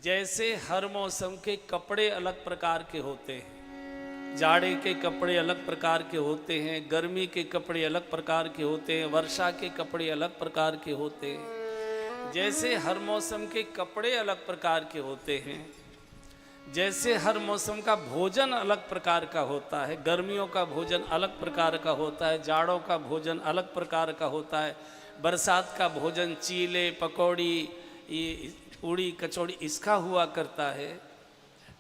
जैसे हर मौसम के कपड़े अलग प्रकार के होते हैं, जाड़े के कपड़े अलग प्रकार के होते हैं, गर्मी के कपड़े अलग प्रकार के होते हैं, वर्षा के कपड़े अलग प्रकार के होते हैं। जैसे हर मौसम के कपड़े अलग प्रकार के होते हैं, जैसे हर मौसम का भोजन अलग प्रकार का होता है, गर्मियों का भोजन अलग प्रकार का होता है, जाड़ों का भोजन अलग प्रकार का होता है, बरसात का भोजन चीले पकौड़ी पूड़ी कचौड़ी इसका हुआ करता है,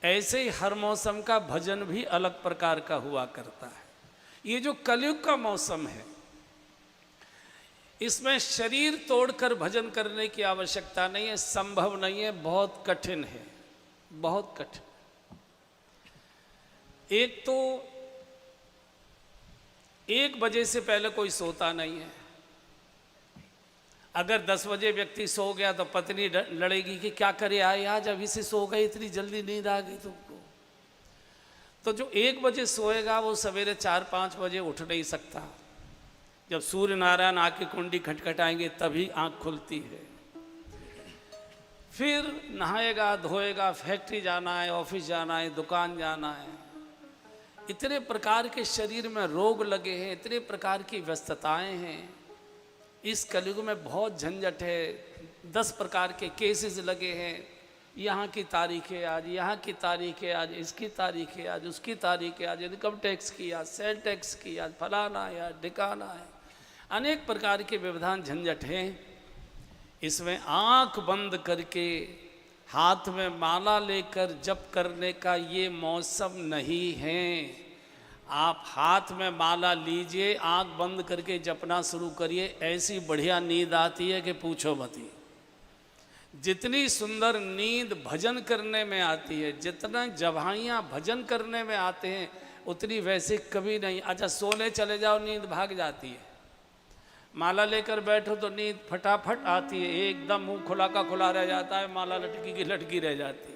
ऐसे ही हर मौसम का भजन भी अलग प्रकार का हुआ करता है। ये जो कलयुग का मौसम है, इसमें शरीर तोड़कर भजन करने की आवश्यकता नहीं है, संभव नहीं है, बहुत कठिन है, बहुत कठिन। एक तो 1 बजे से पहले कोई सोता नहीं है। अगर 10 बजे व्यक्ति सो गया तो पत्नी लड़ेगी कि क्या करे आए आज, अभी से सो गए, इतनी जल्दी नींद आ गई तुमको। तो जो 1 बजे सोएगा वो सवेरे 4-5 बजे उठ नहीं सकता। जब सूर्य नारायण आके कुंडी खटखटाएंगे तभी आंख खुलती है। फिर नहाएगा धोएगा, फैक्ट्री जाना है, ऑफिस जाना है, दुकान जाना है। इतने प्रकार के शरीर में रोग लगे हैं, इतने प्रकार की व्यस्तताएं हैं। इस कलयुग में बहुत झंझट है, 10 प्रकार के केसेस लगे हैं। यहाँ की तारीख है आज, यहाँ की तारीख है आज, इसकी तारीख है आज, उसकी तारीख है आज, इनकम टैक्स की आज, सेल टैक्स की आज, फलाना है आज, ढिकाना है। अनेक प्रकार के व्यवधान झंझट हैं। इसमें आँख बंद करके हाथ में माला लेकर जप करने का ये मौसम नहीं है। आप हाथ में माला लीजिए, आंख बंद करके जपना शुरू करिए, ऐसी बढ़िया नींद आती है कि पूछो मत। जितनी सुंदर नींद भजन करने में आती है, जितना जवाइयाँ भजन करने में आते हैं, उतनी वैसे कभी नहीं। अच्छा सोने चले जाओ, नींद भाग जाती है। माला लेकर बैठो तो नींद फटाफट आती है, एकदम मुंह खुला का खुला रह जाता है, माला लटकी की लटकी रह जाती है।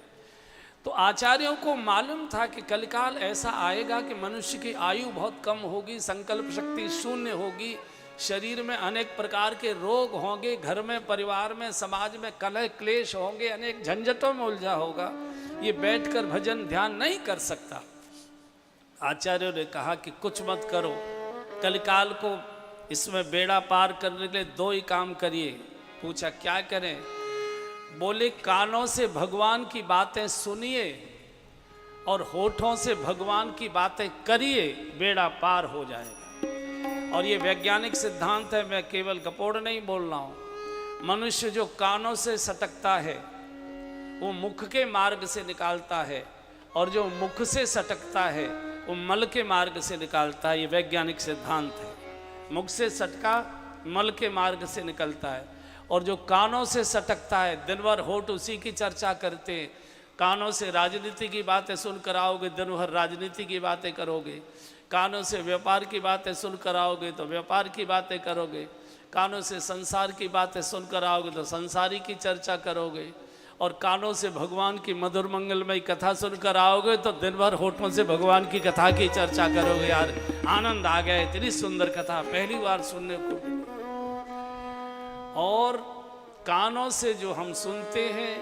तो आचार्यों को मालूम था कि कलिकाल ऐसा आएगा कि मनुष्य की आयु बहुत कम होगी, संकल्प शक्ति शून्य होगी, शरीर में अनेक प्रकार के रोग होंगे, घर में परिवार में समाज में कलह क्लेश होंगे, अनेक झंझटों में उलझा होगा। ये बैठकर भजन ध्यान नहीं कर सकता। आचार्यों ने कहा कि कुछ मत करो, कलिकाल को इसमें बेड़ा पार करने के लिए 2 ही काम करिए। पूछा क्या करें? बोले कानों से भगवान की बातें सुनिए और होठों से भगवान की बातें करिए, बेड़ा पार हो जाएगा। और ये वैज्ञानिक सिद्धांत है, मैं केवल गपोड़ नहीं बोल रहा हूँ। मनुष्य जो कानों से सटकता है वो मुख के मार्ग से निकालता है, और जो मुख से सटकता है वो मल के मार्ग से निकालता है। ये वैज्ञानिक सिद्धांत है। मुख से सटका मल के मार्ग से निकलता है, और जो कानों से सटकता है दिन भर होठ उसी की चर्चा करते हैं। कानों से राजनीति की बातें सुनकर आओगे, दिन भर राजनीति की बातें करोगे। कानों से व्यापार की बातें सुनकर आओगे तो व्यापार की बातें करोगे। कानों से संसार की बातें सुनकर आओगे तो संसारी की चर्चा करोगे। और कानों से भगवान की मधुर मंगलमयी कथा सुनकर आओगे तो दिन भर होठों से भगवान की कथा की चर्चा करोगे। यार आनंद आ गया, इतनी सुंदर कथा पहली बार सुनने को। और कानों से जो हम सुनते हैं,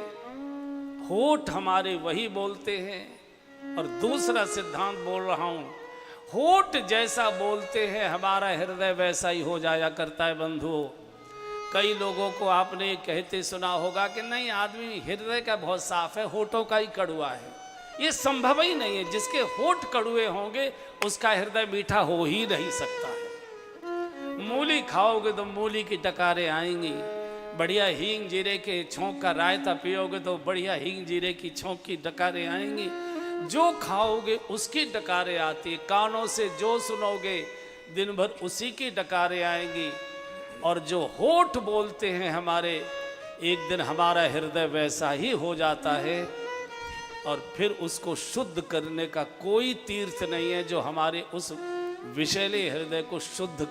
होठ हमारे वही बोलते हैं। और दूसरा सिद्धांत बोल रहा हूं, होठ जैसा बोलते हैं हमारा हृदय वैसा ही हो जाया करता है। बंधुओं, कई लोगों को आपने कहते सुना होगा कि नहीं आदमी हृदय का बहुत साफ है, होठों का ही कड़वा है। ये संभव ही नहीं है। जिसके होठ कड़वे होंगे उसका हृदय मीठा हो ही नहीं सकता है। मूली खाओगे तो मूली की डकारें आएंगी, बढ़िया हींग जीरे के छोंक का रायता पियोगे तो बढ़िया हींग जीरे की छोंक की डकारें आएंगी। जो खाओगे उसकी डकारें आती है। कानों से जो सुनोगे दिन भर उसी की डकारें आएंगी। और जो होठ बोलते हैं हमारे, एक दिन हमारा हृदय वैसा ही हो जाता है। और फिर उसको शुद्ध करने का कोई तीर्थ नहीं है जो हमारे उस विषैले हृदय को शुद्ध